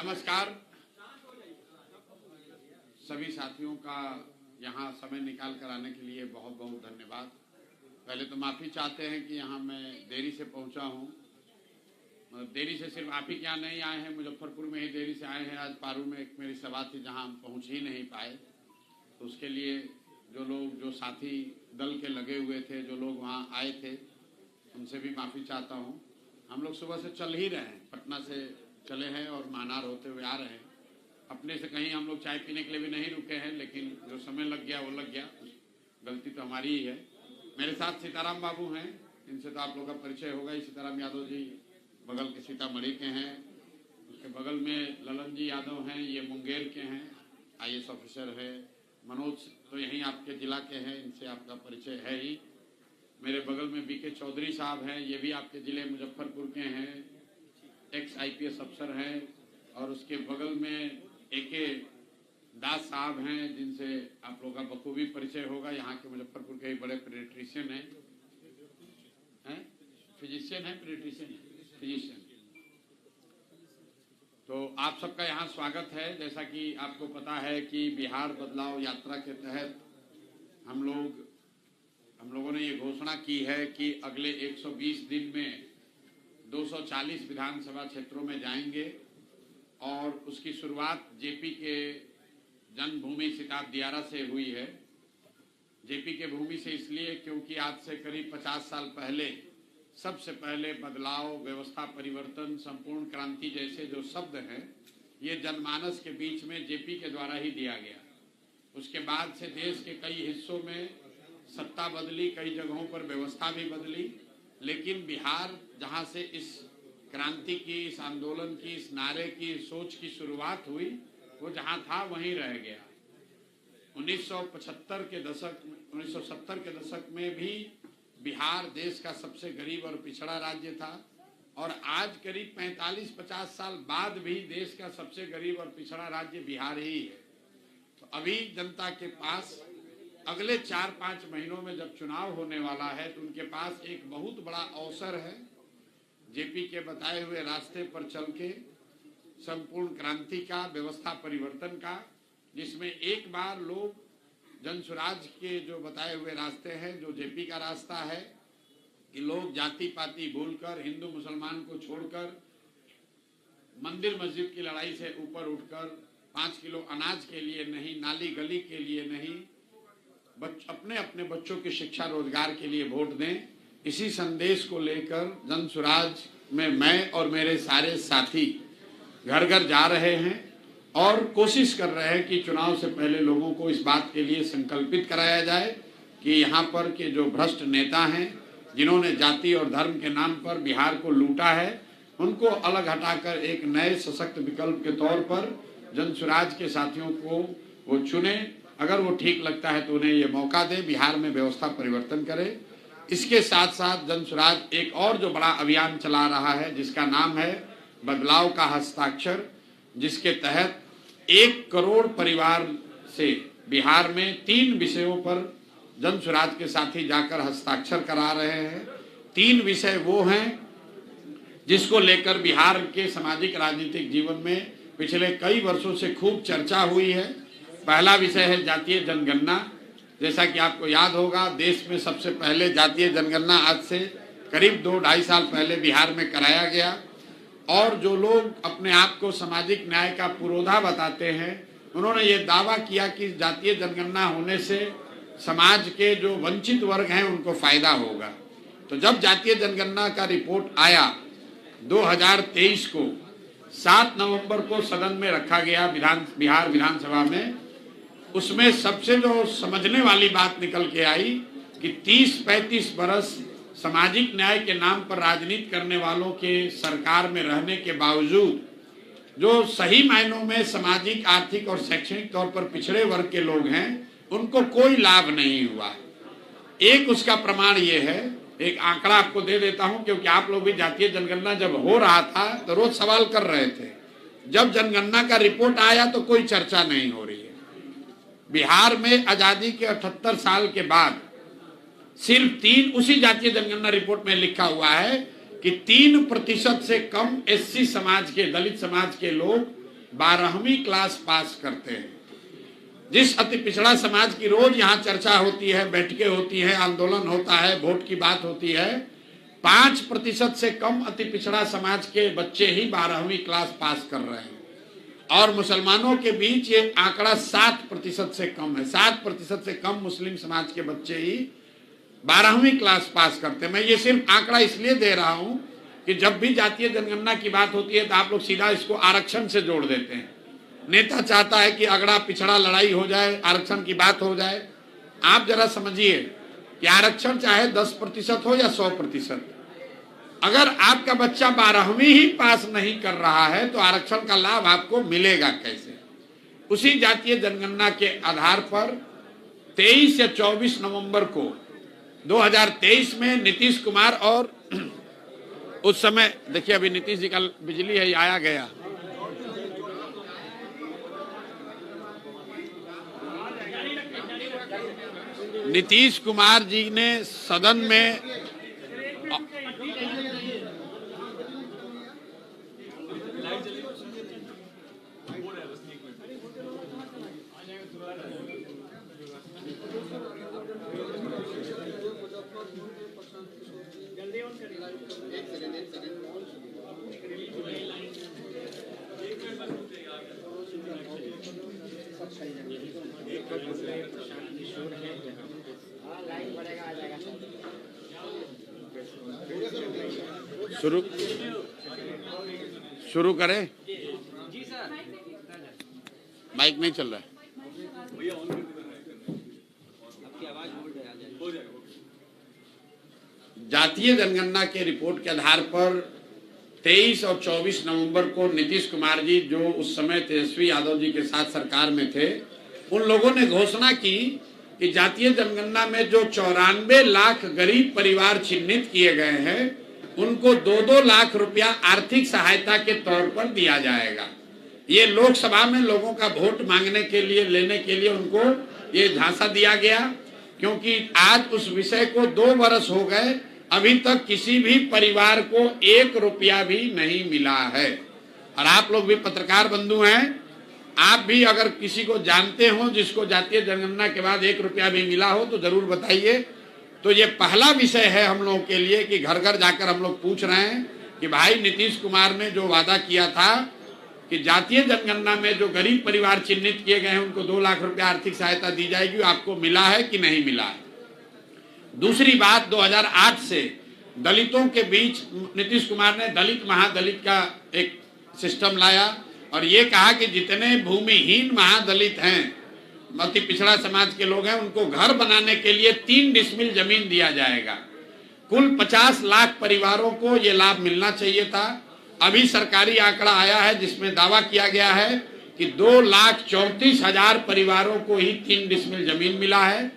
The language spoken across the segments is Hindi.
नमस्कार। सभी साथियों का यहाँ समय निकाल कर आने के लिए बहुत बहुत धन्यवाद। पहले तो माफ़ी चाहते हैं कि यहाँ मैं देरी से पहुँचा हूँ। देरी से सिर्फ आप ही क्या नहीं आए हैं, मुजफ्फरपुर में ही देरी से आए हैं। आज पारू में एक मेरी सभा थी जहाँ हम पहुँच ही नहीं पाए, तो उसके लिए जो साथी दल के लगे हुए थे, जो लोग वहाँ आए थे, उनसे भी माफ़ी चाहता हूँ। हम लोग सुबह से चल ही रहे हैं, पटना से चले हैं और मानार होते हुए आ रहे हैं। अपने से कहीं हम लोग चाय पीने के लिए भी नहीं रुके हैं, लेकिन जो समय लग गया वो लग गया, गलती तो हमारी ही है। मेरे साथ सीताराम बाबू हैं, इनसे तो आप लोग का परिचय होगा ही। सीताराम यादव जी बगल के सीतामढ़ी के हैं, उसके बगल में ललन जी यादव हैं, ये मुंगेर के हैं, IAS ऑफिसर है। मनोज तो यहीं आपके जिला के हैं, इनसे आपका परिचय है ही। मेरे बगल में BK चौधरी साहब हैं, ये भी आपके ज़िले मुजफ्फरपुर के हैं, ex IPS अफसर हैं। और उसके बगल में AK दास साहब हैं, जिनसे आप लोगों का बखूबी परिचय होगा। यहाँ के मुजफ्फरपुर के बड़े पेडिट्रिशियन हैं, फिजिशियन हैं, फिजिशियन। तो आप सबका यहाँ स्वागत है। जैसा कि आपको पता है कि बिहार बदलाव यात्रा के तहत हम लोगों ने ये घोषणा की है कि अगले 120 दिन में 240 विधानसभा क्षेत्रों में जाएंगे। और उसकी शुरुआत JP के जन्मभूमि सिताब दियारा से हुई है। JP के भूमि से इसलिए क्योंकि आज से करीब 50 साल पहले सबसे पहले बदलाव, व्यवस्था परिवर्तन, संपूर्ण क्रांति जैसे जो शब्द हैं, ये जनमानस के बीच में JP के द्वारा ही दिया गया। उसके बाद से देश के कई हिस्सों में सत्ता बदली, कई जगहों पर व्यवस्था भी बदली, लेकिन बिहार जहां से इस क्रांति की, इस आंदोलन की, इस नारे की, सोच की शुरुआत हुई, वो जहां था वहीं रह गया। 1970 के दशक में भी बिहार देश का सबसे गरीब और पिछड़ा राज्य था, और आज करीब 45-50 साल बाद भी देश का सबसे गरीब और पिछड़ा राज्य बिहार ही है। तो अभी जनता के पास अगले 4-5 महीनों में जब चुनाव होने वाला है, तो उनके पास एक बहुत बड़ा अवसर है JP के बताए हुए रास्ते पर चल के संपूर्ण क्रांति का, व्यवस्था परिवर्तन का, जिसमें एक बार लोग जनसुराज के जो बताए हुए रास्ते हैं, जो JP का रास्ता है कि लोग जाति पाति भूलकर, हिंदू मुसलमान को छोड़कर, मंदिर मस्जिद की लड़ाई से ऊपर उठकर 5 किलो अनाज के लिए नहीं, नाली गली के लिए नहीं, अपने अपने बच्चों की शिक्षा रोजगार के लिए वोट दें। इसी संदेश को लेकर जनसुराज में मैं और मेरे सारे साथी घर घर जा रहे हैं और कोशिश कर रहे हैं कि चुनाव से पहले लोगों को इस बात के लिए संकल्पित कराया जाए कि यहाँ पर के जो भ्रष्ट नेता हैं, जिन्होंने जाति और धर्म के नाम पर बिहार को लूटा है, उनको अलग हटाकर एक नए सशक्त विकल्प के तौर पर जनसुराज के साथियों को वो चुने। अगर वो ठीक लगता है तो उन्हें ये मौका दे, बिहार में व्यवस्था परिवर्तन करे। इसके साथ साथ जनसुराज एक और जो बड़ा अभियान चला रहा है, जिसका नाम है बदलाव का हस्ताक्षर, जिसके तहत 1 करोड़ परिवार से बिहार में 3 विषयों पर जनसुराज के साथी जाकर हस्ताक्षर करा रहे हैं। 3 विषय वो हैं जिसको लेकर बिहार के सामाजिक राजनीतिक जीवन में पिछले कई वर्षों से खूब चर्चा हुई है। पहला विषय है जातीय जनगणना। जैसा कि आपको याद होगा, देश में सबसे पहले जातीय जनगणना आज से करीब 2-2.5 साल पहले बिहार में कराया गया। और जो लोग अपने आप को सामाजिक न्याय का पुरोधा बताते हैं, उन्होंने ये दावा किया कि जातीय जनगणना होने से समाज के जो वंचित वर्ग हैं उनको फायदा होगा। तो जब जातीय जनगणना का रिपोर्ट आया 2023 को, 7 नवंबर को सदन में रखा गया बिहार विधानसभा में, उसमें सबसे जो समझने वाली बात निकल के आई कि 30-35 बरस सामाजिक न्याय के नाम पर राजनीति करने वालों के सरकार में रहने के बावजूद जो सही मायनों में सामाजिक, आर्थिक और शैक्षणिक तौर पर पिछड़े वर्ग के लोग हैं, उनको कोई लाभ नहीं हुआ। एक उसका प्रमाण ये है, एक आंकड़ा आपको दे देता हूं, क्योंकि आप लोग भी जातीय जनगणना जब हो रहा था तो रोज सवाल कर रहे थे। जब जनगणना का रिपोर्ट आया तो कोई चर्चा नहीं हो रही है। बिहार में आजादी के 78 साल के बाद सिर्फ 3, उसी जातीय जनगणना रिपोर्ट में लिखा हुआ है कि 3% से कम SC समाज के, दलित समाज के लोग 12वीं क्लास पास करते हैं। जिस अति पिछड़ा समाज की रोज यहाँ चर्चा होती है, बैठकें होती हैं, आंदोलन होता है, वोट की बात होती है, 5% से कम अति पिछड़ा समाज के बच्चे ही 12वीं क्लास पास कर रहे हैं। और मुसलमानों के बीच ये आंकड़ा 7% से कम है। 7% से कम मुस्लिम समाज के बच्चे ही 12वीं क्लास पास करते हैं। मैं ये सिर्फ आंकड़ा इसलिए दे रहा हूं कि जब भी जातीय जनगणना की बात होती है तो आप लोग सीधा इसको आरक्षण से जोड़ देते हैं। नेता चाहता है कि अगड़ा पिछड़ा लड़ाई हो जाए, आरक्षण की बात हो जाए। आप जरा समझिए कि आरक्षण चाहे 10% हो या 100%, अगर आपका बच्चा 12वीं ही पास नहीं कर रहा है तो आरक्षण का लाभ आपको मिलेगा कैसे? उसी जातीय जनगणना के आधार पर 23 या 24 नवंबर को 2023 में नीतीश कुमार और उस समय देखिए अभी नीतीश जी का बिजली है आया गया, नीतीश कुमार जी ने सदन में शुरू करें। माइक नहीं चल रहा है। जातीय जनगणना के रिपोर्ट के आधार पर 23 और 24 नवंबर को नीतीश कुमार जी, जो उस समय तेजस्वी यादव जी के साथ सरकार में थे, उन लोगों ने घोषणा की कि जातीय जनगणना में जो 94 लाख गरीब परिवार चिन्हित किए गए हैं उनको 2-2 लाख रुपया आर्थिक सहायता के तौर पर दिया जाएगा। ये लोकसभा में लोगों का वोट मांगने के लिए, लेने के लिए उनको ये झांसा दिया गया, क्योंकि आज उस विषय को 2 वर्ष हो गए, अभी तक किसी भी परिवार को 1 रुपया भी नहीं मिला है। और आप लोग भी पत्रकार बंधु हैं, आप भी अगर किसी को जानते हो जिसको जातीय जनगणना के बाद 1 रुपया भी मिला हो तो जरूर बताइए। तो ये पहला विषय है हम लोगों के लिए कि घर घर जाकर हम लोग पूछ रहे हैं कि भाई नीतीश कुमार ने जो वादा किया था कि जातीय जनगणना में जो गरीब परिवार चिन्हित किए गए हैं उनको 2 लाख रुपया आर्थिक सहायता दी जाएगी, आपको मिला है कि नहीं मिला है? दूसरी बात, 2008 से दलितों के बीच नीतीश कुमार ने दलित महादलित का एक सिस्टम लाया और ये कहा कि जितने भूमिहीन महादलित हैं, अति पिछड़ा समाज के लोग हैं, उनको घर बनाने के लिए 3 डिसमिल जमीन दिया जाएगा। कुल 50 लाख परिवारों को ये लाभ मिलना चाहिए था। अभी सरकारी आंकड़ा आया है जिसमें दावा किया गया है कि 2,34,000 परिवारों को ही 3 डिसमिल जमीन मिला है।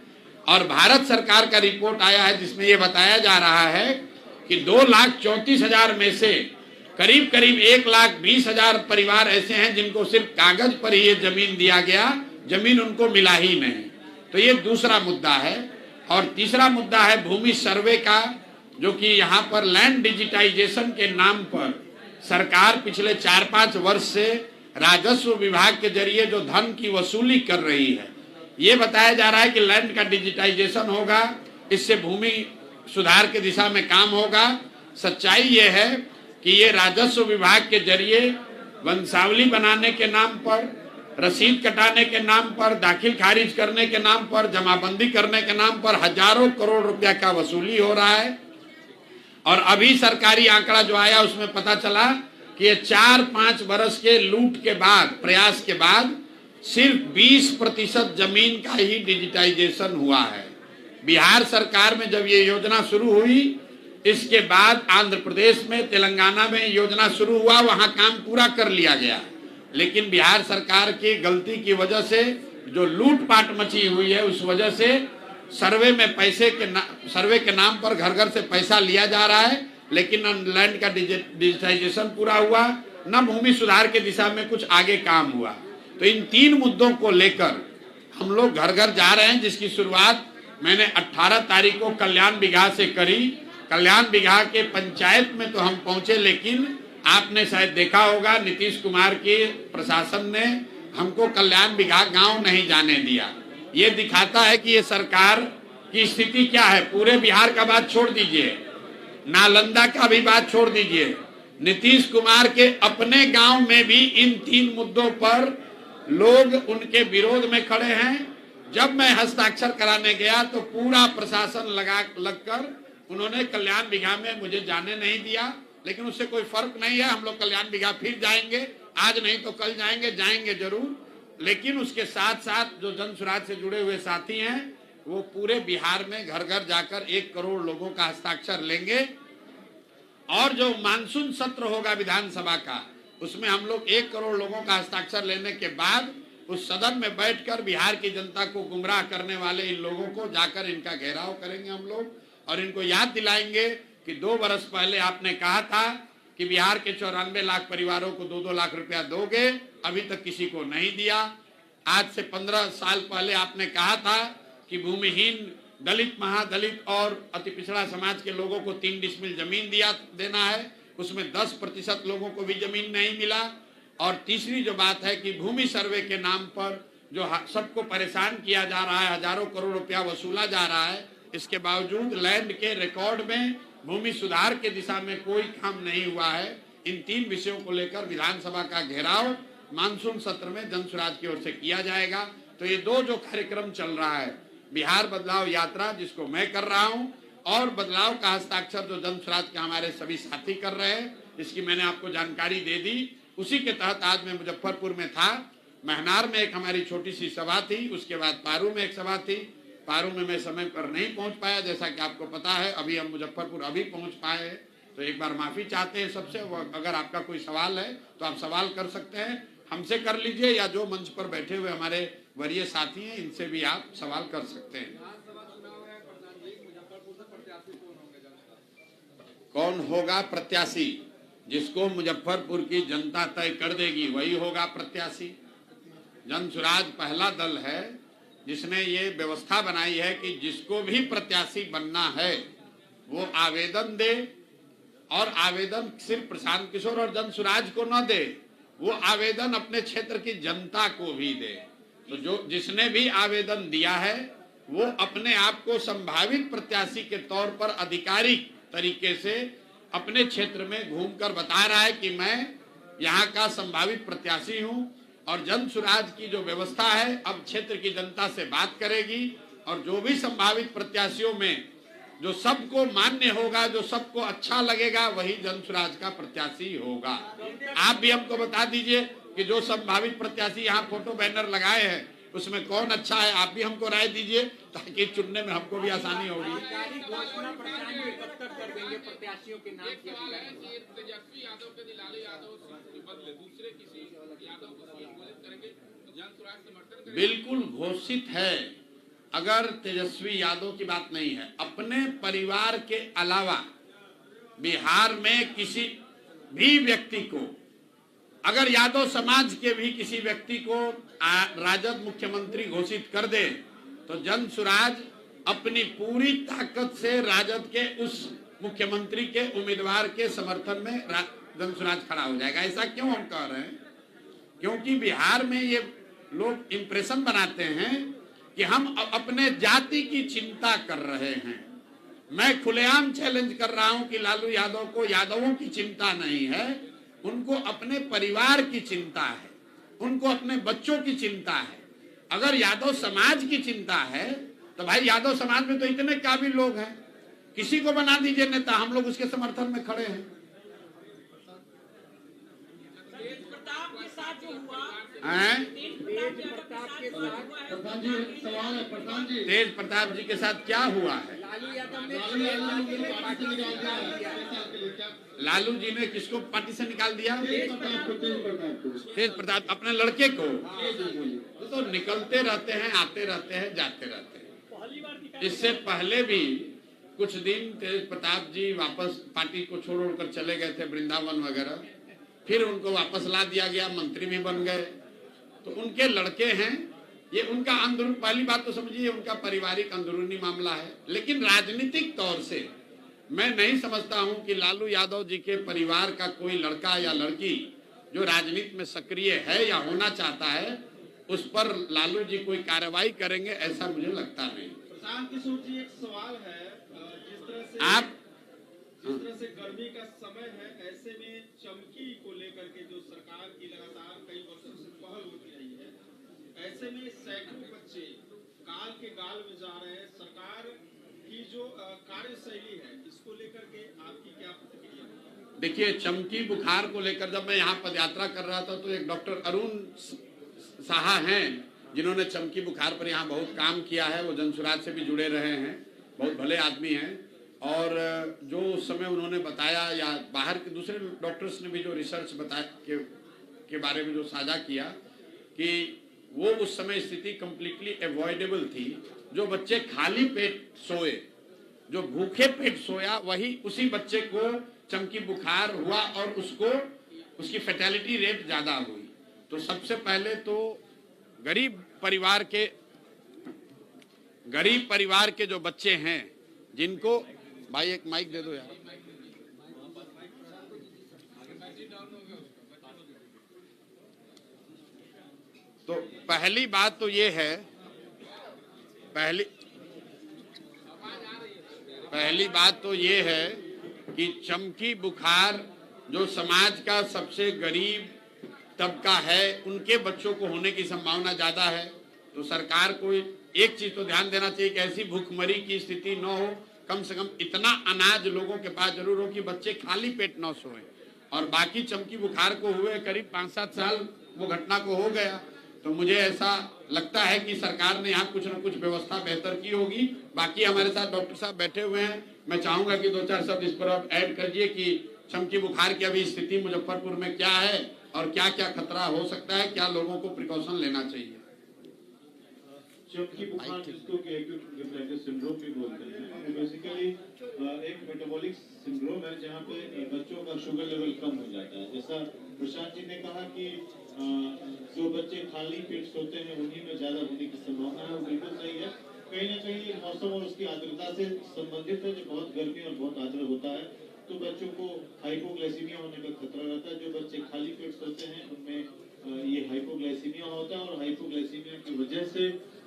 और भारत सरकार का रिपोर्ट आया है जिसमें ये बताया जा रहा है कि 2,34,000 में से करीब करीब 1,20,000 परिवार ऐसे हैं जिनको सिर्फ कागज पर ही ये जमीन दिया गया, जमीन उनको मिला ही नहीं। तो ये दूसरा मुद्दा है। और तीसरा मुद्दा है भूमि सर्वे का, जो कि यहाँ पर लैंड डिजिटाइजेशन के नाम पर सरकार पिछले 4-5 वर्ष से राजस्व विभाग के जरिए जो धन की वसूली कर रही है, ये बताया जा रहा है कि लैंड का डिजिटाइजेशन होगा, इससे भूमि सुधार की दिशा में काम होगा। सच्चाई ये है कि ये राजस्व विभाग के जरिए वंशावली बनाने के नाम पर, रसीद कटाने के नाम पर, दाखिल खारिज करने के नाम पर, जमाबंदी करने के नाम पर हजारों करोड़ रुपया का वसूली हो रहा है। और अभी सरकारी आंकड़ा जो आया उसमें पता चला कि ये 4-5 बरस के लूट के बाद, प्रयास के बाद सिर्फ 20% जमीन का ही डिजिटाइजेशन हुआ है। बिहार सरकार में जब ये योजना शुरू हुई, इसके बाद आंध्र प्रदेश में, तेलंगाना में योजना शुरू हुआ, वहां काम पूरा कर लिया गया। लेकिन बिहार सरकार की गलती की वजह से जो लूटपाट मची हुई है, उस वजह से सर्वे में सर्वे के नाम पर घर घर से पैसा लिया जा रहा है, लेकिन न लैंड का डिजिटाइजेशन पूरा हुआ, न भूमि सुधार के दिशा में कुछ आगे काम हुआ। तो इन 3 मुद्दों को लेकर हम लोग घर घर जा रहे हैं, जिसकी शुरुआत मैंने 18 तारीख को कल्याण बिघा से करी। कल्याण बिघा के पंचायत में तो हम पहुंचे, लेकिन आपने शायद देखा होगा नीतीश कुमार के प्रशासन ने हमको कल्याण विकास गांव नहीं जाने दिया। ये दिखाता है कि ये सरकार की स्थिति क्या है। पूरे बिहार का बात छोड़ दीजिए, नालंदा का भी बात छोड़ दीजिए, नीतीश कुमार के अपने गांव में भी इन 3 मुद्दों पर लोग उनके विरोध में खड़े हैं। जब मैं हस्ताक्षर कराने गया तो पूरा प्रशासन लगकर उन्होंने कल्याण बिघा में मुझे जाने नहीं दिया, लेकिन उससे कोई फर्क नहीं है। हम लोग कल्याण बिघा फिर जाएंगे, आज नहीं तो कल जाएंगे जरूर। लेकिन उसके साथ साथ जो जन सुराज से जुड़े हुए साथी हैं वो पूरे बिहार में घर घर जाकर 1 करोड़ लोगों का हस्ताक्षर लेंगे। और जो मानसून सत्र होगा विधानसभा का, उसमें हम लोग 1 करोड़ लोगों का हस्ताक्षर लेने के बाद उस सदन में बैठकर बिहार की जनता को गुमराह करने वाले इन लोगों को जाकर इनका घेराव करेंगे हम लोग, और इनको याद दिलाएंगे कि 2 बरस पहले आपने कहा था कि बिहार के 94 लाख परिवारों को 2-2 लाख रुपया दोगे, अभी तक किसी को नहीं दिया। आज से 15 साल पहले आपने कहा था कि भूमिहीन दलित, महादलित और अति पिछड़ा समाज के लोगों को 3 डिसमिल जमीन देना है, उसमें 10% लोगों को भी जमीन नहीं मिला। और तीसरी जो बात है कि भूमि सर्वे के नाम पर जो सबको परेशान किया जा रहा है, हजारों करोड़ रुपया वसूला जा रहा है, इसके बावजूद लैंड के रिकॉर्ड में भूमि सुधार के दिशा में कोई काम नहीं हुआ है। इन 3 विषयों को लेकर विधानसभा का घेराव मानसून सत्र में जनसुराज की ओर से किया जाएगा। तो ये 2 जो कार्यक्रम चल रहा है, बिहार बदलाव यात्रा जिसको मैं कर रहा हूं, और बदलाव का हस्ताक्षर जो जनसुराज के हमारे सभी साथी कर रहे हैं, इसकी मैंने आपको जानकारी दे दी। उसी के तहत आज मैं मुजफ्फरपुर में था। महनार में एक हमारी छोटी सी सभा थी, उसके बाद पारू में एक सभा थी। पारू में मैं समय पर नहीं पहुंच पाया, जैसा कि आपको पता है। अभी हम मुजफ्फरपुर अभी पहुंच पाए हैं, तो एक बार माफी चाहते हैं सबसे। अगर आपका कोई सवाल है तो आप सवाल कर सकते हैं, हमसे कर लीजिए, या जो मंच पर बैठे हुए हमारे वरीय साथी हैं इनसे भी आप सवाल कर सकते हैं। कौन होगा प्रत्याशी? जिसको मुजफ्फरपुर की जनता तय कर देगी वही होगा प्रत्याशी। जनसुराज पहला दल है जिसने ये व्यवस्था बनाई है कि जिसको भी प्रत्याशी बनना है वो आवेदन दे, और आवेदन सिर्फ प्रशांत किशोर और जनसुराज को न दे, वो आवेदन अपने क्षेत्र की जनता को भी दे। तो जिसने भी आवेदन दिया है वो अपने आप को संभावित प्रत्याशी के तौर पर आधिकारिक तरीके से अपने क्षेत्र में घूमकर बता रहा है कि मैं यहाँ का संभावित प्रत्याशी हूँ। और जनसुराज की जो व्यवस्था है, अब क्षेत्र की जनता से बात करेगी, और जो भी संभावित प्रत्याशियों में जो सबको मान्य होगा, जो सबको अच्छा लगेगा, वही जनसुराज का प्रत्याशी होगा। आप भी हमको बता दीजिए कि जो संभावित प्रत्याशी यहाँ फोटो बैनर लगाए हैं उसमें कौन अच्छा है, आप भी हमको राय दीजिए ताकि चुनने में हमको भी आसानी होगी। बिल्कुल घोषित है। अगर तेजस्वी यादव की बात नहीं है, अपने परिवार के अलावा बिहार में किसी भी व्यक्ति को, अगर यादव समाज के भी किसी व्यक्ति को राजद मुख्यमंत्री घोषित कर दे तो जनसुराज अपनी पूरी ताकत से राजद के उस मुख्यमंत्री के उम्मीदवार के समर्थन में जनसुराज खड़ा हो जाएगा। ऐसा क्यों हम कह रहे हैं? क्योंकि बिहार में ये लोग इंप्रेशन बनाते हैं कि हम अपने जाति की चिंता कर रहे हैं। मैं खुलेआम चैलेंज कर रहा हूं कि लालू यादव को यादवों की चिंता नहीं है, उनको अपने परिवार की चिंता है, उनको अपने बच्चों की चिंता है। अगर यादव समाज की चिंता है तो भाई यादव समाज में तो इतने काबिल लोग हैं, किसी को बना दीजिए नेता, हम लोग उसके समर्थन में खड़े हैं। तेज प्रताप जी के साथ क्या हुआ है? लालू जी ने किसको पार्टी से निकाल दिया? तेज प्रताप अपने लड़के को। तो निकलते रहते हैं, आते रहते हैं, जाते रहते हैं। इससे पहले भी कुछ दिन तेज प्रताप जी वापस पार्टी को छोड़कर चले गए थे वृंदावन वगैरह, फिर उनको वापस ला दिया गया, मंत्री भी बन गए। तो उनके लड़के हैं, ये उनका अंदरून, पहली बात तो समझिए उनका पारिवारिक अंदरूनी मामला है। लेकिन राजनीतिक तौर से मैं नहीं समझता हूं कि लालू यादव जी के परिवार का कोई लड़का या लड़की जो राजनीति में सक्रिय है या होना चाहता है उस पर लालू जी कोई कार्रवाई करेंगे, ऐसा मुझे लगता नहीं। प्रशांत किशोर जी, एक सवाल है, जिस तरह से गर्मी का समय है, ऐसे में चमकी को लेकर के जो सरकार की लगातार कई वर्षों से पहल होती रही है, ऐसे में सैकड़ों बच्चे काल के गाल में जा रहे हैं। सरकार की जो कार्यशैली है, इसको लेकर के आपकी क्या प्रतिक्रिया है? देखिए, चमकी बुखार को लेकर जब मैं यहाँ पदयात्रा कर रहा था तो एक डॉक्टर अरुण साहा हैं जिन्होंने चमकी बुखार पर यहाँ बहुत काम किया है, वो जनसुराज से भी जुड़े रहे हैं, बहुत भले आदमी हैं। और जो उस समय उन्होंने बताया या बाहर के दूसरे डॉक्टर्स ने भी जो रिसर्च बताया के बारे में जो साझा किया कि वो उस समय स्थिति कंप्लीटली अवॉइडेबल थी। जो बच्चे खाली पेट सोए, जो भूखे पेट सोया, वही उसी बच्चे को चमकी बुखार हुआ और उसकी फैटेलिटी रेट ज्यादा हुई। तो सबसे पहले तो गरीब परिवार के जो बच्चे हैं जिनको, भाई एक माइक दे दो यार, तो पहली बात तो ये है, पहली बात तो ये है कि चमकी बुखार जो समाज का सबसे गरीब तबका है उनके बच्चों को होने की संभावना ज्यादा है। तो सरकार को एक चीज तो ध्यान देना चाहिए कि ऐसी भूखमरी की स्थिति न हो, कम से कम इतना अनाज लोगों के पास जरूर हो कि बच्चे खाली पेट न सोए। और बाकी चमकी बुखार को हुए करीब 5-7 साल वो घटना को हो गया, तो मुझे ऐसा लगता है कि सरकार ने यहाँ कुछ न कुछ व्यवस्था बेहतर की होगी। बाकी हमारे साथ डॉक्टर साहब बैठे हुए हैं, मैं चाहूंगा कि 2-4 शब्द इस पर आप ऐड करिए कि चमकी बुखार की अभी स्थिति मुजफ्फरपुर में क्या है और क्या क्या खतरा हो सकता है, क्या लोगों को प्रिकॉशन लेना चाहिए। चमकी बुखार जिसको कि एक्यूट न्यूक्लियर सिंड्रोम भी बोलते हैं, वो बेसिकली एक मेटाबॉलिक सिंड्रोम है जहाँ पे बच्चों का शुगर लेवल कम हो जाता है। जैसा प्रशांत जी ने कहा कि जो बच्चे खाली पेट सोते हैं उन्हीं में ज्यादा होने की संभावना है, वो बिल्कुल सही है। कहीं ना कहीं मौसम और उसकी आर्द्रता से संबंधित है। जो बहुत गर्मी और बहुत आर्द्र होता है तो बच्चों को हाइपोग्लाइसीमिया होने का खतरा रहता है। जो बच्चे खाली पेट सोते हैं उनमें ये हाइपोग्लाइसीमिया होता है और हाइपोग्लाइसीमिया की वजह से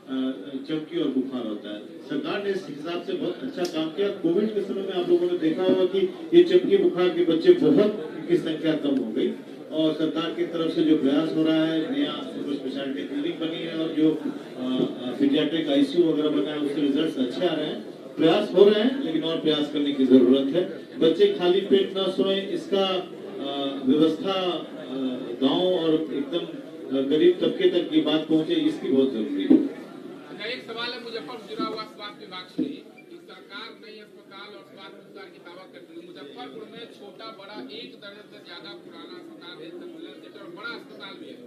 चमकी और बुखार होता है। सरकार ने इस हिसाब से बहुत अच्छा काम किया। कोविड के समय में आप लोगों ने देखा होगा कि ये चमकी बुखार के बच्चे बहुत की संख्या कम हो गई और सरकार की तरफ से जो प्रयास हो रहा है, नया सुपर स्पेशलिटी क्लिनिक बनी है और जो पीडियाट्रिक आईसीयू वगैरह बना है, उसके रिजल्ट्स अच्छे आ रहे हैं। प्रयास हो रहे हैं लेकिन और प्रयास करने की जरूरत है। बच्चे खाली पेट न सोए, इसका व्यवस्था गांव और एकदम गरीब तबके तक की बात पहुंचे, इसकी बहुत जरूरी है। एक सवाल है मुजफ्फरपुर जुड़ा हुआ स्वास्थ्य विभाग से कि सरकार नई अस्पताल और स्वास्थ्य विस्तार की दावा करती है। मुजफ्फरपुर में छोटा बड़ा एक दर्जन से ज्यादा पुराना अस्पताल है, सेंटर और बड़ा अस्पताल भी है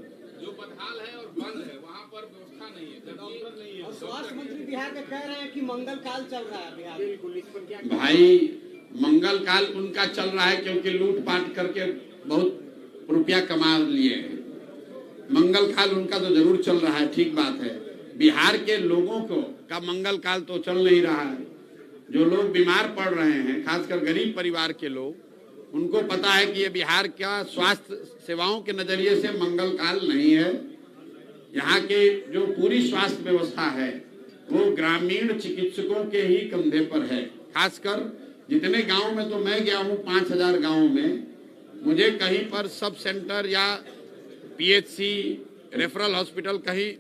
जो बदहाल है और बंद है, वहाँ पर व्यवस्था नहीं है। और स्वास्थ्य मंत्री बिहार के कह रहे हैं कि मंगल काल चल रहा है बिहार। बिल्कुल, इस पर क्या भाई, मंगल काल उनका चल रहा है क्योंकि लूटपाट करके बहुत रुपया कमा लिए हैं। मंगल काल उनका तो जरूर चल रहा है, ठीक बात है। बिहार के लोगों का मंगल काल तो चल नहीं रहा है। जो लोग बीमार पड़ रहे हैं, खासकर गरीब परिवार के लोग, उनको पता है कि ये बिहार का स्वास्थ्य सेवाओं के नजरिए से मंगल काल नहीं है। यहाँ के जो पूरी स्वास्थ्य व्यवस्था है वो ग्रामीण चिकित्सकों के ही कंधे पर है। खासकर जितने गांव में तो मैं गया हूँ, 5000 गाँव में, मुझे कहीं पर सब सेंटर या पीएचसी रेफरल हॉस्पिटल कहीं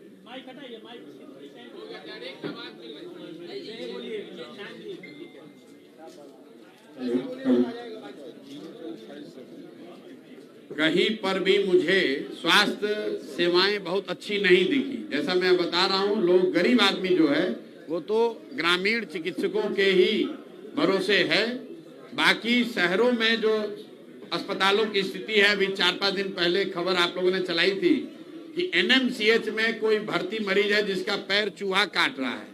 कहीं पर भी मुझे स्वास्थ्य सेवाएं बहुत अच्छी नहीं दिखी। जैसा मैं बता रहा हूं, लोग गरीब आदमी जो है वो तो ग्रामीण चिकित्सकों के ही भरोसे है। बाकी शहरों में जो अस्पतालों की स्थिति है, अभी 4-5 दिन पहले खबर आप लोगों ने चलाई थी कि एनएमसीएच में कोई भर्ती मरीज है जिसका पैर चूहा काट रहा है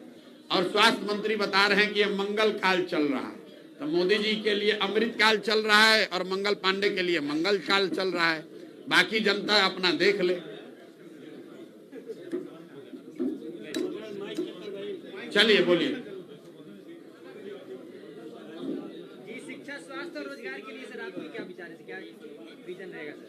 और स्वास्थ्य मंत्री बता रहे हैं कि यह मंगल काल चल रहा है। तो मोदी जी के लिए अमृत काल चल रहा है और मंगल पांडे के लिए मंगल काल चल रहा है। बाकी जनता अपना देख ले। चलिए बोलिए। क्या रीजन रहेगा सर?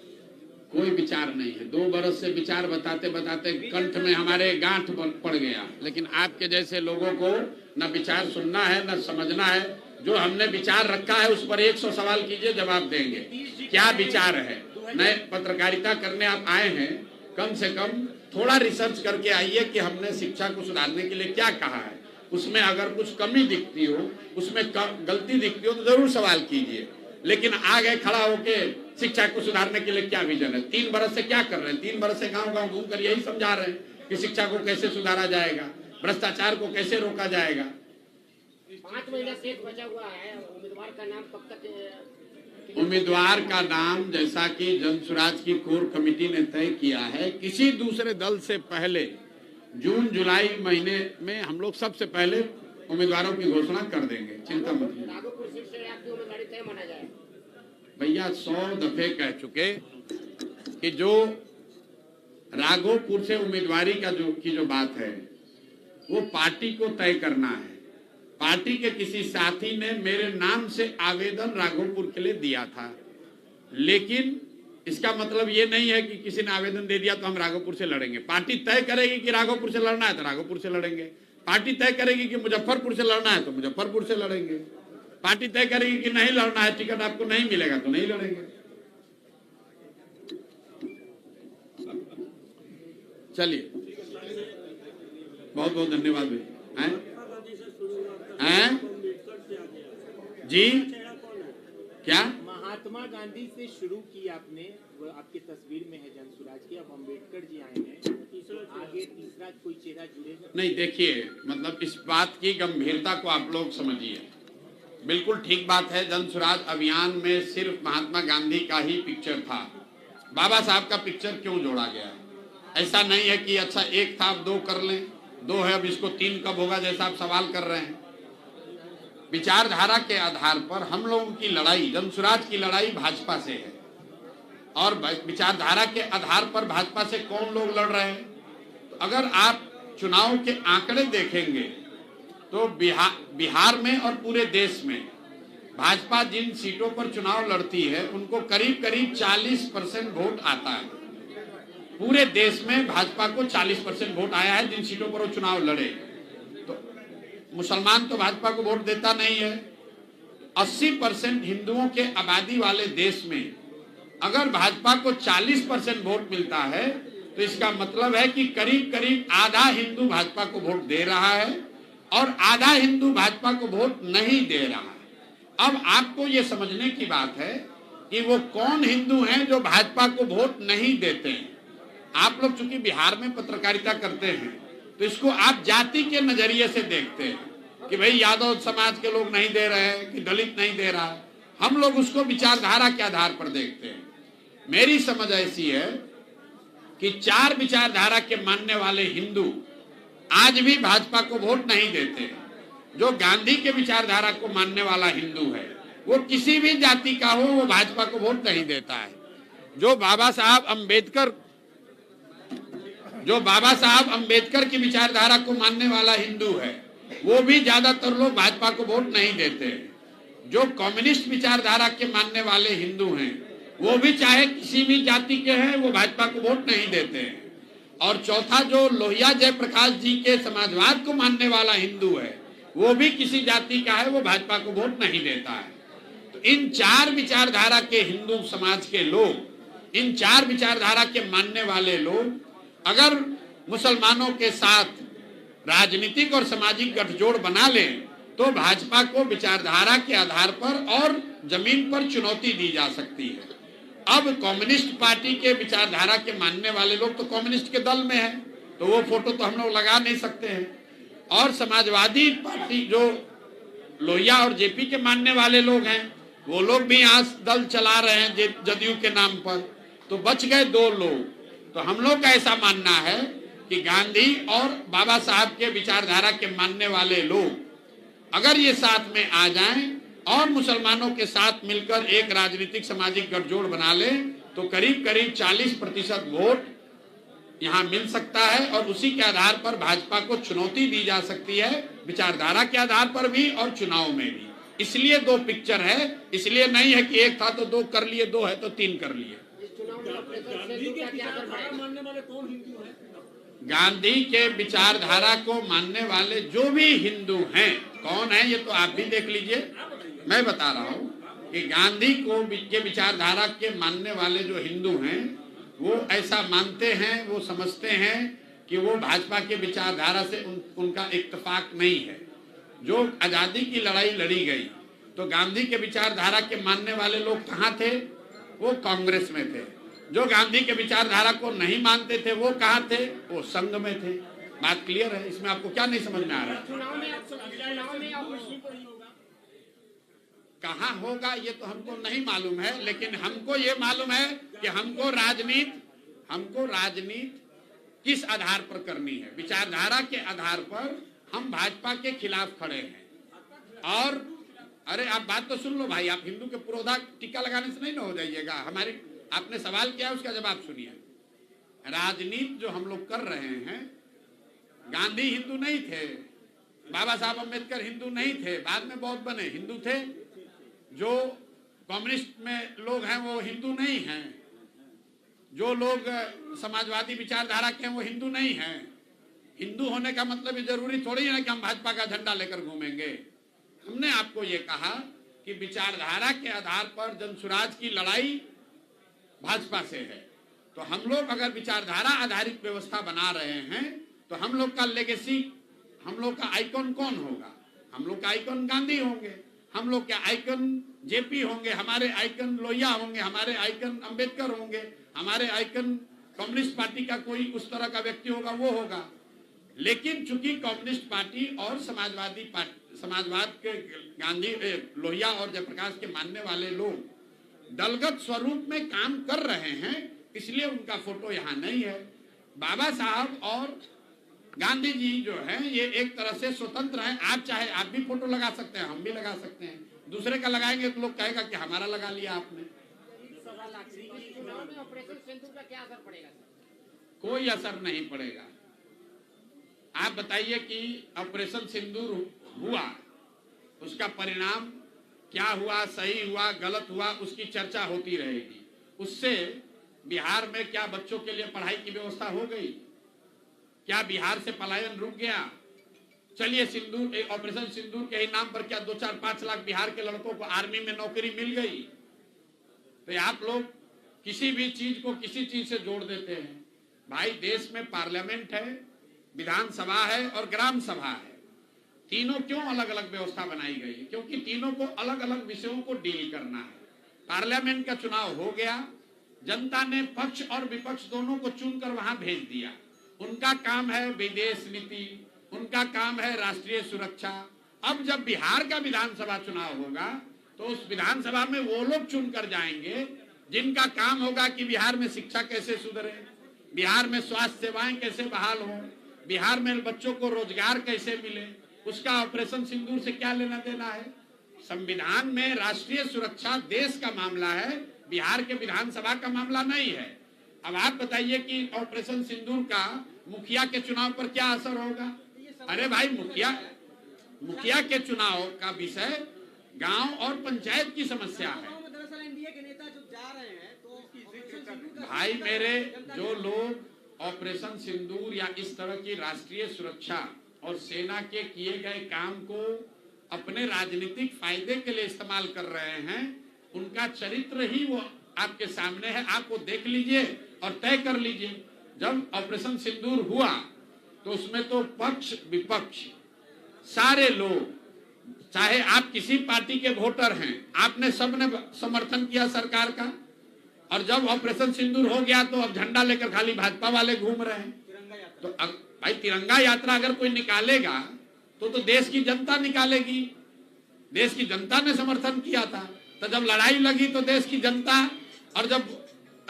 कोई विचार नहीं है। 2 बरस से विचार बताते बताते कंठ में हमारे गांठ पड़ गया, लेकिन आपके जैसे लोगों को न विचार सुनना है न समझना है। जो हमने विचार रखा है उस पर 100 सवाल कीजिए, जवाब देंगे। क्या विचार है? नए पत्रकारिता करने आप आए हैं, कम से कम थोड़ा रिसर्च करके आइए कि हमने शिक्षा को सुधारने के लिए क्या कहा है। उसमें अगर कुछ कमी दिखती हो, उसमें गलती दिखती हो तो जरूर सवाल कीजिए। लेकिन आ गए खड़ा होके शिक्षा को सुधारने के लिए क्या विजन है? 3 बरस से क्या कर रहे हैं? 3 बरस से गांव गांव घूम कर यही समझा रहे हैं कि शिक्षा को कैसे सुधारा जाएगा, भ्रष्टाचार को कैसे रोका जाएगा। 5 महीना शेष बचा हुआ है, उम्मीदवार का नाम कब तक? उम्मीदवार का नाम जैसा कि जनसुराज की कोर कमेटी ने तय किया है, किसी दूसरे दल से पहले जून जुलाई महीने में हम लोग सबसे पहले उम्मीदवारों की घोषणा कर देंगे। चिंता मत कीजिए। राघोपुर सीट से आपकी उम्मीदवारी तय माना जाए। भैया 100 दफे कह चुके कि जो राघोपुर से उम्मीदवारी का जो बात है वो पार्टी को तय करना है। पार्टी के किसी साथी ने मेरे नाम से आवेदन राघोपुर के लिए दिया था, लेकिन इसका मतलब ये नहीं है कि किसी ने आवेदन दे दिया तो हम राघोपुर से लड़ेंगे। पार्टी तय करेगी कि राघोपुर से लड़ना है तो राघोपुर से लड़ेंगे। पार्टी तय करेगी कि मुजफ्फरपुर से लड़ना है तो मुजफ्फरपुर से लड़ेंगे। पार्टी तय करेगी कि नहीं लड़ना है, टिकट आपको नहीं मिलेगा तो नहीं लड़ेंगे। चलिए, बहुत बहुत धन्यवाद भाई। हैं जी, क्या महात्मा गांधी से शुरू की आपने, वो आपकी तस्वीर में है जनसुराज की, अब अम्बेडकर जी आए हैं, आगे तीसरा कोई चेहरा जुड़ेगा? नहीं, देखिए, मतलब इस बात की गंभीरता को आप लोग समझिए। बिल्कुल ठीक बात है, जनसुराज अभियान में सिर्फ महात्मा गांधी का ही पिक्चर था। बाबा साहब का पिक्चर क्यों जोड़ा गया? ऐसा नहीं है कि अच्छा 1 था अब 2 कर लें, 2 है अब इसको 3 कब होगा, जैसा आप सवाल कर रहे हैं। विचारधारा के आधार पर हम लोगों की लड़ाई, जनसुराज की लड़ाई भाजपा से है, और विचारधारा के आधार पर भाजपा से कौन लोग लड़ रहे हैं। तो अगर आप चुनाव के आंकड़े देखेंगे तो बिहार में और पूरे देश में भाजपा जिन सीटों पर चुनाव लड़ती है उनको करीब करीब 40% वोट आता है। पूरे देश में भाजपा को 40% वोट आया है जिन सीटों पर वो चुनाव लड़े। तो मुसलमान तो भाजपा को वोट देता नहीं है। 80% हिंदुओं के आबादी वाले देश में अगर भाजपा को 40% वोट मिलता है तो इसका मतलब है कि करीब करीब आधा हिंदू भाजपा को वोट दे रहा है और आधा हिंदू भाजपा को वोट नहीं दे रहा है। अब आपको ये समझने की बात है कि वो कौन हिंदू हैं जो भाजपा को वोट नहीं देते हैं। आप लोग चूंकि बिहार में पत्रकारिता करते हैं तो इसको आप जाति के नजरिए से देखते हैं कि भाई यादव समाज के लोग नहीं दे रहे हैं कि दलित नहीं दे रहा है। हम लोग उसको विचारधारा के आधार पर देखते हैं। मेरी समझ ऐसी है कि 4 विचारधारा के मानने वाले हिंदू आज भी भाजपा को वोट नहीं देते। जो गांधी के विचारधारा को मानने वाला हिंदू है वो किसी भी जाति का हो वो भाजपा को वोट नहीं देता है। जो बाबा साहब अंबेडकर की विचारधारा को मानने वाला हिंदू है वो भी ज्यादातर लोग भाजपा को वोट नहीं देते। जो कम्युनिस्ट विचारधारा के मानने वाले हिंदू हैं वो भी चाहे किसी भी जाति के हैं वो भाजपा को वोट नहीं देते हैं। और चौथा जो लोहिया जयप्रकाश जी के समाजवाद को मानने वाला हिंदू है वो भी किसी जाति का है वो भाजपा को वोट नहीं देता है। तो इन 4 विचारधारा के हिंदू समाज के लोग, इन 4 विचारधारा के मानने वाले लोग अगर मुसलमानों के साथ राजनीतिक और सामाजिक गठजोड़ बना लें तो भाजपा को विचारधारा के आधार पर और जमीन पर चुनौती दी जा सकती है। अब कम्युनिस्ट पार्टी के विचारधारा के मानने वाले लोग तो कम्युनिस्ट के दल में है तो वो फोटो तो हम लोग लगा नहीं सकते हैं। और समाजवादी पार्टी जो लोहिया और जेपी के मानने वाले लोग हैं वो लोग भी आज दल चला रहे हैं जदयू के नाम पर, तो बच गए 2 लोग। तो हम लोग का ऐसा मानना है कि गांधी और बाबा साहब के विचारधारा के मानने वाले लोग अगर ये साथ में आ जाएं और मुसलमानों के साथ मिलकर एक राजनीतिक सामाजिक गठजोड़ बना ले तो करीब करीब 40% वोट यहाँ मिल सकता है और उसी के आधार पर भाजपा को चुनौती दी जा सकती है, विचारधारा के आधार पर भी और चुनाव में भी। इसलिए 2 पिक्चर है, इसलिए नहीं है कि एक था तो 2 कर लिए, 2 है तो 3 कर लिए। इस चुनाव में ऑपरेशन सिंदूर का क्या असर पड़ेगा? गांधी के विचारधारा को मानने वाले जो भी हिंदू हैं, कौन है ये तो आप भी देख लीजिए। मैं बता रहा हूँ कि गांधी को के विचारधारा के मानने वाले जो हिंदू हैं वो ऐसा मानते हैं, वो समझते हैं कि वो भाजपा के विचारधारा से उनका इत्तेफाक नहीं है। जो आजादी की लड़ाई लड़ी गई तो गांधी के विचारधारा के मानने वाले लोग कहाँ थे? वो कांग्रेस में थे। जो गांधी के विचारधारा को नहीं मानते थे वो कहाँ थे? वो संघ में थे। बात क्लियर है? इसमें आपको क्या नहीं समझ में आ रहा है? चुनाव में कहाँ होगा ये तो हमको नहीं मालूम है, लेकिन हमको ये मालूम है कि हमको राजनीति किस आधार पर करनी है। विचारधारा के आधार पर हम भाजपा के खिलाफ खड़े हैं। और अरे आप बात तो सुन लो भाई, आप हिंदू के पुरोधा टीका लगाने से नहीं ना हो जाइएगा। हमारी आपने सवाल किया उसका जवाब सुनिए। राजनीति जो हम लोग कर रहे हैं, गांधी हिंदू नहीं थे, बाबा साहब अम्बेडकर हिंदू नहीं थे, बाद में बौद्ध बने, हिंदू थे। जो कम्युनिस्ट में लोग हैं वो हिंदू नहीं हैं, जो लोग समाजवादी विचारधारा के हैं वो हिंदू नहीं हैं। हिंदू होने का मतलब ये जरूरी थोड़ी है कि हम भाजपा का झंडा लेकर घूमेंगे। हमने आपको ये कहा कि विचारधारा के आधार पर जनसुराज की लड़ाई भाजपा से है। तो हम लोग अगर विचारधारा आधारित व्यवस्था बना रहे हैं तो हम लोग का लेगेसी, हम लोग का आइकन कौन होगा? हम लोग का आइकन गांधी होंगे, हम लोग के आइकन जेपी होंगे, हमारे आइकन लोहिया होंगे, हमारे आइकन अंबेडकर होंगे, हमारे आइकन कम्युनिस्ट पार्टी का कोई उस तरह का व्यक्ति होगा वो होगा। लेकिन चूंकि कम्युनिस्ट पार्टी और समाजवादी पार्टी, समाजवाद के गांधी, लोहिया और जयप्रकाश के मानने वाले लोग दलगत स्वरूप में काम कर रहे हैं, इसलिए उनका फोटो यहाँ नहीं है। बाबा साहब और गांधी जी जो हैं ये एक तरह से स्वतंत्र हैं। आप चाहे आप भी फोटो लगा सकते हैं, हम भी लगा सकते हैं। दूसरे का लगाएंगे तो लोग कहेगा कि हमारा लगा लिया आपने। चुनाव में ऑपरेशन सिंदूर का क्या असर पड़ेगा? कोई असर नहीं पड़ेगा। आप बताइए कि ऑपरेशन सिंदूर हुआ, उसका परिणाम क्या हुआ, सही हुआ, गलत हुआ, उसकी चर्चा होती रहेगी। उससे बिहार में क्या बच्चों के लिए पढ़ाई की व्यवस्था हो गई? क्या बिहार से पलायन रुक गया? चलिए सिंदूर, ऑपरेशन सिंदूर के ही नाम पर क्या 2-4-5 लाख बिहार के लड़कों को आर्मी में नौकरी मिल गई? तो आप लोग किसी भी चीज को किसी चीज से जोड़ देते हैं। भाई देश में पार्लियामेंट है, विधानसभा है और ग्राम सभा है। तीनों क्यों अलग अलग व्यवस्था बनाई गई? क्योंकि तीनों को अलग अलग विषयों को डील करना है। पार्लियामेंट का चुनाव हो गया, जनता ने पक्ष और विपक्ष दोनों को चुनकर वहां भेज दिया। उनका काम है विदेश नीति, उनका काम है राष्ट्रीय सुरक्षा। अब जब बिहार का विधानसभा चुनाव होगा तो उस विधानसभा में वो लोग चुनकर जाएंगे जिनका काम होगा कि बिहार में शिक्षा कैसे सुधरे, बिहार में स्वास्थ्य सेवाएं कैसे बहाल हो, बिहार में बच्चों को रोजगार कैसे मिले। उसका ऑपरेशन सिंदूर से क्या लेना देना है? संविधान में राष्ट्रीय सुरक्षा देश का मामला है, बिहार के विधानसभा का मामला नहीं है। अब आप बताइए कि ऑपरेशन सिंदूर का मुखिया के चुनाव पर क्या असर होगा? अरे भाई मुखिया के चुनाव का विषय गांव और पंचायत की समस्या है। दरअसल एनडीए के नेता जो जा रहे हैं तो भाई मेरे, जो लोग ऑपरेशन सिंदूर या इस तरह की राष्ट्रीय सुरक्षा और सेना के किए गए काम को अपने राजनीतिक फायदे के लिए इस्तेमाल कर रहे हैं, उनका चरित्र ही वो आपके सामने है। आप वो देख लीजिए और तय कर लीजिए। जब ऑपरेशन सिंदूर हुआ तो उसमें तो पक्ष विपक्ष सारे लोग, चाहे आप किसी पार्टी के वोटर हैं, आपने सबने समर्थन किया सरकार का। और जब ऑपरेशन सिंदूर हो गया तो अब झंडा लेकर खाली भाजपा वाले घूम रहे हैं। तो भाई तिरंगा यात्रा अगर कोई निकालेगा तो देश की जनता निकालेगी। देश की जनता ने समर्थन किया था। तो जब लड़ाई लगी तो देश की जनता, और जब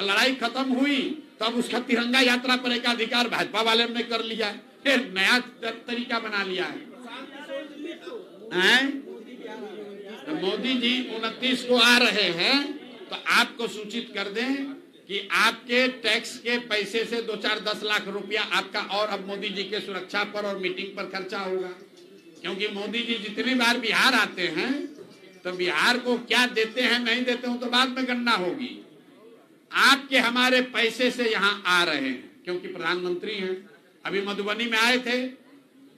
लड़ाई खत्म हुई तब उसका तिरंगा यात्रा पर एकाधिकार भाजपा वाले ने कर लिया, फिर नया तरीका बना लिया है। तो मोदी जी 29 को आ रहे हैं तो आपको सूचित कर दें कि आपके टैक्स के पैसे से 2-4-10 लाख रुपया आपका और अब मोदी जी के सुरक्षा पर और मीटिंग पर खर्चा होगा। क्योंकि मोदी जी जितनी बार बिहार आते हैं तो बिहार को क्या देते हैं नहीं देते हो तो बाद में गणना होगी। आपके हमारे पैसे से यहाँ आ रहे हैं क्योंकि प्रधानमंत्री हैं। अभी मधुबनी में आए थे,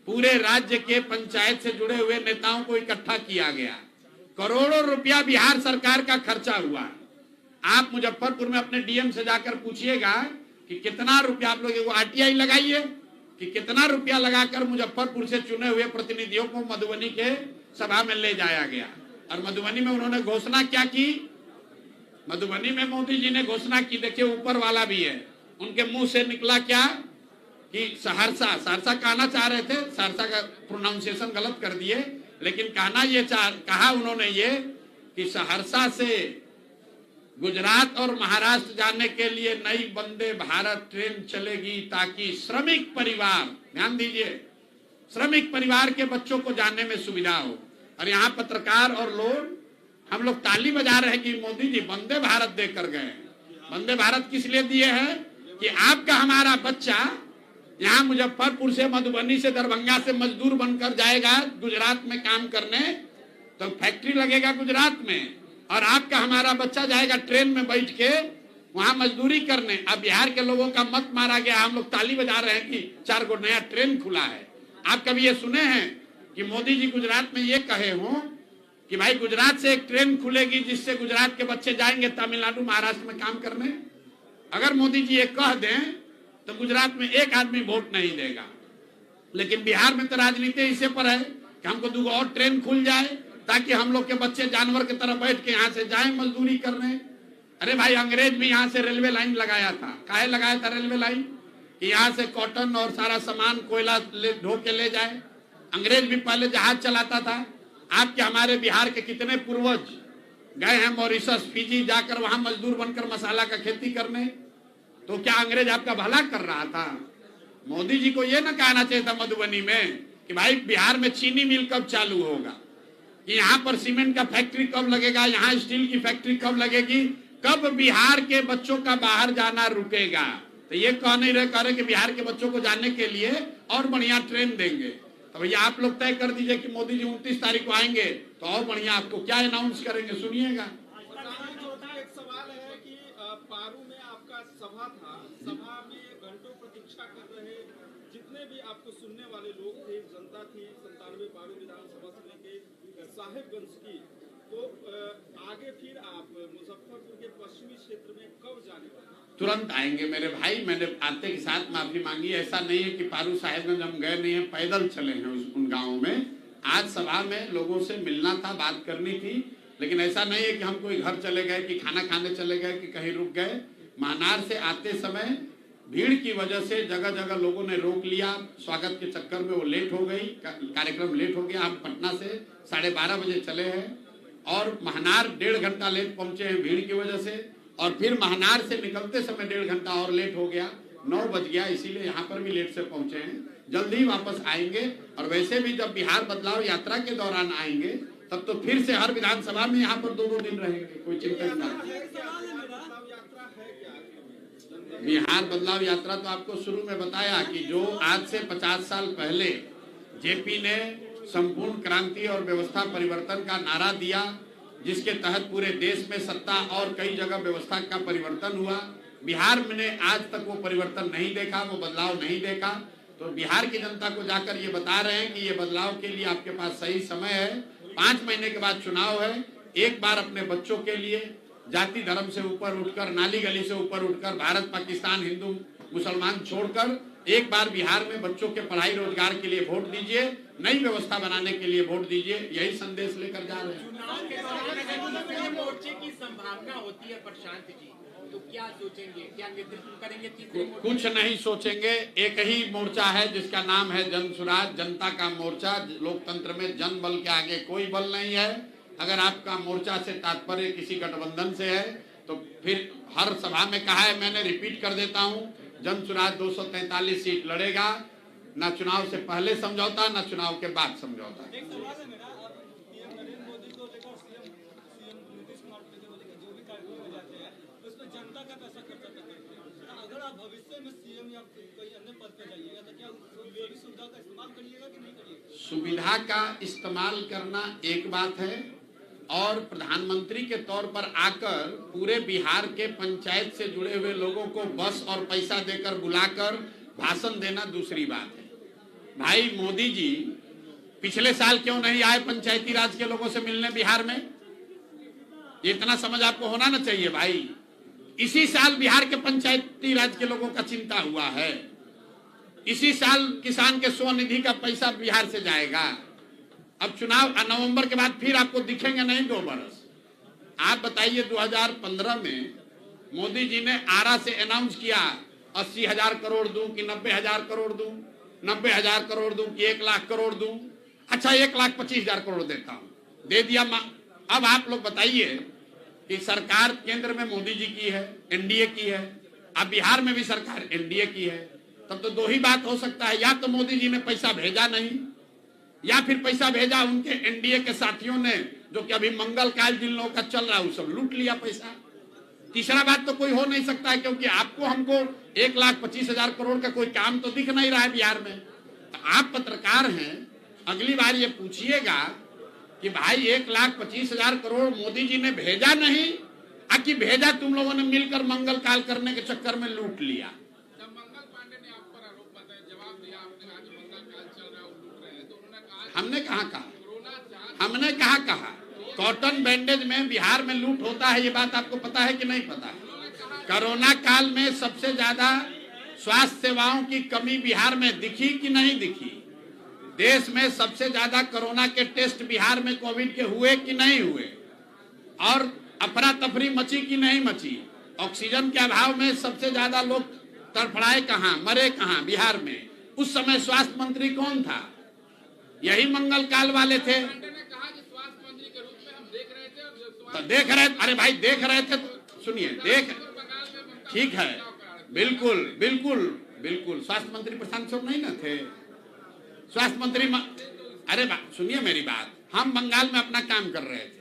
पूरे राज्य के पंचायत से जुड़े हुए नेताओं को इकट्ठा किया गया, करोड़ों रुपया बिहार सरकार का खर्चा हुआ। आप मुजफ्फरपुर में अपने डीएम से जाकर पूछिएगा कि कितना रुपया आप लोग आरटीआई लगाइए कि कितना रुपया लगाकर मुजफ्फरपुर से चुने हुए प्रतिनिधियों को मधुबनी के सभा में ले जाया गया। और मधुबनी में उन्होंने घोषणा क्या की, मधुबनी में मोदी जी ने घोषणा की, देखिए ऊपर वाला भी है, उनके मुंह से निकला क्या कि सहरसा कहना चाह रहे थे, सहरसा का प्रोनाउंसिएशन गलत कर दिए, लेकिन कहा उन्होंने ये कि सहरसा से गुजरात और महाराष्ट्र जाने के लिए नई वंदे भारत ट्रेन चलेगी ताकि श्रमिक परिवार, ध्यान दीजिए, श्रमिक परिवार के बच्चों को जाने में सुविधा हो। और यहाँ पत्रकार और लोग, हम लोग ताली बजा रहे हैं कि मोदी जी वंदे भारत देकर गए। वंदे भारत किस लिए दिए हैं कि आपका हमारा बच्चा यहाँ मुजफ्फरपुर से, मधुबनी से, दरभंगा से मजदूर बनकर जाएगा गुजरात में काम करने, तो फैक्ट्री लगेगा गुजरात में, और आपका हमारा बच्चा जाएगा ट्रेन में बैठ के वहां मजदूरी करने। अब बिहार के लोगों का मत मारा गया, हम लोग ताली बजा रहे हैं कि 4 गो नया ट्रेन खुला है। आप कभी ये सुने हैं कि मोदी जी गुजरात में ये कहे हों कि भाई गुजरात से एक ट्रेन खुलेगी जिससे गुजरात के बच्चे जाएंगे तमिलनाडु महाराष्ट्र में काम करने? अगर मोदी जी ये कह दें तो गुजरात में एक आदमी वोट नहीं देगा। लेकिन बिहार में तो राजनीति इसे पर है कि हमको 2 और ट्रेन खुल जाए ताकि हम लोग के बच्चे जानवर की तरह बैठ के यहाँ से जाएं मजदूरी करने। अरे भाई, अंग्रेज भी यहाँ से रेलवे लाइन लगाया था। काहे लगाया था रेलवे लाइन? कि यहाँ से कॉटन और सारा सामान, कोयला ढो के ले जाए। अंग्रेज भी पहले जहाज चलाता था। आपके हमारे बिहार के कितने पूर्वज गए हैं मॉरिशस, फिजी, जाकर वहां मजदूर बनकर मसाला का खेती करने। तो क्या अंग्रेज आपका भला कर रहा था? मोदी जी को यह ना कहना चाहिए था मधुबनी में कि भाई बिहार में चीनी मिल कब चालू होगा, कि यहाँ पर सीमेंट का फैक्ट्री कब लगेगा, यहाँ स्टील की फैक्ट्री कब लगेगी, कब बिहार के बच्चों का बाहर जाना रुकेगा। तो ये कह नहीं रहे कि बिहार के बच्चों को जाने के लिए और बढ़िया ट्रेन देंगे। तो भैया आप लोग तय कर दीजिए कि मोदी जी 29 तारीख को आएंगे तो और बढ़िया आपको क्या अनाउंस करेंगे, सुनिएगा। एक सवाल है कि पारू में आपका सभा था, सभा में घंटों प्रतीक्षा कर रहे जितने भी आपको सुनने वाले लोग थे, जनता थी 97 पारू विधानसभा से लेके साहेबगंज की, तो आगे फिर आप मुजफ्फरपुर के पश्चिमी क्षेत्र में कब जाने वाले? तुरंत आएंगे मेरे भाई। मैंने आते के साथ माफी मांगी। ऐसा नहीं है कि पारू साहेबगंज हम गए नहीं है, पैदल चले हैं उन गाँवों में। आज सभा में लोगों से मिलना था, बात करनी थी, लेकिन ऐसा नहीं है कि हम कोई घर चले गए, कि खाना खाने चले गए, कि कहीं रुक गए। महानार से आते समय भीड़ की वजह से जगह जगह लोगों ने रोक लिया। स्वागत के चक्कर में वो लेट हो गई, कार्यक्रम लेट हो गया। हम पटना से 12:30 बजे चले हैं और महानार 1.5 घंटा लेट पहुंचे हैं भीड़ की वजह से। और फिर महानार से निकलते समय 1.5 घंटा और लेट हो गया, 9 बज गया, इसीलिए यहाँ पर भी लेट से पहुंचे हैं। जल्दी वापस आएंगे। और वैसे भी जब बिहार बदलाव यात्रा के दौरान आएंगे तब तो फिर से हर विधानसभा में यहाँ पर 2-2 दिन रहेंगे, कोई चिंता नहीं। बिहार बदलाव यात्रा तो आपको शुरू में बताया कि जो आज से 50 साल पहले जेपी ने संपूर्ण क्रांति और व्यवस्था परिवर्तन का नारा दिया, जिसके तहत पूरे देश में सत्ता और कई जगह व्यवस्था का परिवर्तन हुआ। बिहार में आज तक वो परिवर्तन नहीं देखा, वो बदलाव नहीं देखा। तो बिहार की जनता को जाकर ये बता रहे हैं कि ये बदलाव के लिए आपके पास सही समय है। 5 महीने के बाद चुनाव है। एक बार अपने बच्चों के लिए जाति धर्म से ऊपर उठकर, नाली गली से ऊपर उठकर, भारत पाकिस्तान हिंदू मुसलमान छोड़कर एक बार बिहार में बच्चों के पढ़ाई रोजगार के लिए वोट दीजिए, नई व्यवस्था बनाने के लिए वोट दीजिए। यही संदेश लेकर जा रहे हैं। चुनाव के दौरान मोर्चे की संभावना होती है प्रशांत जी, तो क्या सोचेंगे, क्या नेतृत्व करेंगे? कुछ नहीं सोचेंगे। एक ही मोर्चा है जिसका नाम है जन सुराज, जनता का मोर्चा। लोकतंत्र में जन बल के आगे कोई बल नहीं है। अगर आपका मोर्चा से तात्पर्य किसी गठबंधन से है तो फिर हर सभा में कहा है, मैंने रिपीट कर देता हूं, जन सुराज 243 सीट लड़ेगा। ना चुनाव से पहले समझौता, ना चुनाव के बाद समझौता। सुविधा का इस्तेमाल करना एक बात है और प्रधानमंत्री के तौर पर आकर पूरे बिहार के पंचायत से जुड़े हुए लोगों को बस और पैसा देकर बुलाकर भाषण देना दूसरी बात है। भाई मोदी जी पिछले साल क्यों नहीं आए पंचायती राज के लोगों से मिलने बिहार में? इतना समझ आपको होना ना चाहिए भाई। इसी साल बिहार के पंचायती राज के लोगों का चिंता हुआ है। इसी साल किसान के स्वनिधि का पैसा बिहार से जाएगा। अब चुनाव नवंबर के बाद फिर आपको दिखेंगे नहीं 2 बरस। आप बताइए 2015 में मोदी जी ने आरा से अनाउंस किया 80,000 करोड़ दूं कि 90,000 करोड़ दूं, 90,000 करोड़ दूं कि 1 लाख करोड़ दूं। अच्छा 1,25,000 करोड़ देता हूं, दे दिया। अब आप लोग बताइए कि सरकार केंद्र में मोदी जी की है, एनडीए की है, अब बिहार में भी सरकार एनडीए की है। तब तो 2 ही बात हो सकता है, या तो मोदी जी ने पैसा भेजा नहीं, या फिर पैसा भेजा उनके एनडीए के साथियों ने, जो कि अभी मंगल काल जिन लोगों का चल रहा है वो सब लूट लिया पैसा। तीसरा बात तो कोई हो नहीं सकता है, क्योंकि आपको हमको 1,25,000 करोड़ का कोई काम तो दिख नहीं रहा है बिहार में। तो आप पत्रकार हैं, अगली बार ये पूछिएगा कि भाई 1,25,000 करोड़ मोदी जी ने भेजा नहीं, कि भेजा तुम लोगों ने मिलकर मंगल काल करने के चक्कर में लूट लिया। जब मंगल पांडे ने आप पर आरोप बताया, जवाब दिया, आपने कहा कि मंगल काल चल रहा है और लूट रहे हैं, तो उन्होंने कहा, हमने कहाँ कहा? कोरोना जांच, हमने कहा कॉटन बैंडेज में बिहार में लूट होता है, ये बात आपको पता है कि नहीं पता है? कोरोना काल में सबसे ज्यादा स्वास्थ्य सेवाओं की कमी बिहार में दिखी कि नहीं दिखी? देश में सबसे ज्यादा कोरोना के टेस्ट बिहार में कोविड के हुए कि नहीं हुए? और अफरा तफरी मची कि नहीं मची? ऑक्सीजन के अभाव में सबसे ज्यादा लोग तड़फड़ाए कहाँ, मरे कहाँ बिहार में? उस समय स्वास्थ्य मंत्री कौन था? यही मंगल काल वाले थे। पांडे ने कहा कि स्वास्थ्य मंत्री के रूप में हम देख रहे थे, तो देख रहे, अरे भाई देख रहे थे तो सुनिए, देख, ठीक है, बिल्कुल बिल्कुल बिल्कुल। स्वास्थ्य मंत्री प्रशांत किशोर नहीं ना थे? स्वास्थ्य मंत्री अरे सुनिए मेरी बात, हम बंगाल में अपना काम कर रहे थे,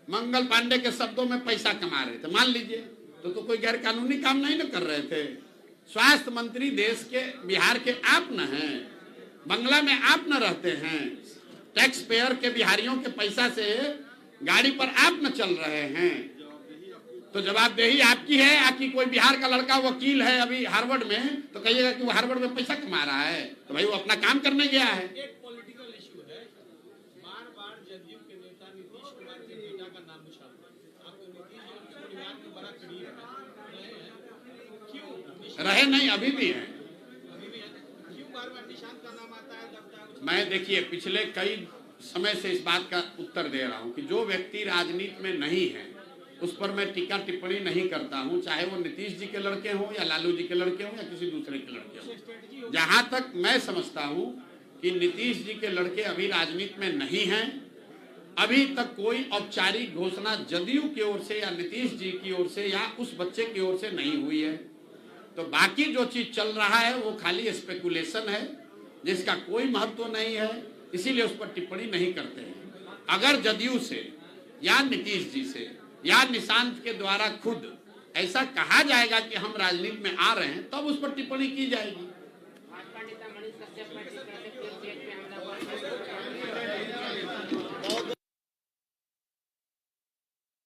मंगल पांडे के शब्दों में पैसा कमा रहे थे, मान लीजिए, तो कोई गैर कानूनी काम नहीं ना कर रहे थे। स्वास्थ्य मंत्री देश के, बिहार के आप न हैं, बंगला में आप न रहते हैं, टैक्स पेयर के बिहारियों के पैसा से गाड़ी पर आप न चल रहे हैं, तो जवाबदेही आपकी है। आपकी कोई बिहार का लड़का वकील है अभी हार्वर्ड में, तो कहिएगा कि वो हार्वर्ड में पैसा कमा रहा है, तो भाई वो अपना काम करने गया है। एक पॉलिटिकल इशू है, बार-बार जदयू के नेता नीतीश कुमार के बेटा का नाम निशान, आपको नीतीश जी उनके परिवार में बड़ा करीब है, क्यों रहे नहीं, अभी भी है, क्यों बार-बार निशान का नाम आता है? मैं देखिए पिछले कई समय से इस बात का उत्तर दे रहा हूं कि जो व्यक्ति राजनीति में नहीं है उस पर मैं टीका टिप्पणी नहीं करता हूं, चाहे वो नीतीश जी के लड़के हों या लालू जी के लड़के हों या किसी दूसरे के लड़के हों। जहां तक मैं समझता हूं कि नीतीश जी के लड़के अभी राजनीति में नहीं हैं, अभी तक कोई औपचारिक घोषणा जदयू की ओर से या नीतीश जी की ओर से या उस बच्चे की ओर से नहीं हुई है। तो बाकी जो चीज चल रहा है वो खाली स्पेकुलेशन है, जिसका कोई महत्व नहीं है, इसीलिए उस पर टिप्पणी नहीं करते हैं। अगर जदयू से या नीतीश जी से या निशांत के द्वारा खुद ऐसा कहा जाएगा कि हम राजनीति में आ रहे हैं, तब उस पर टिप्पणी की जाएगी।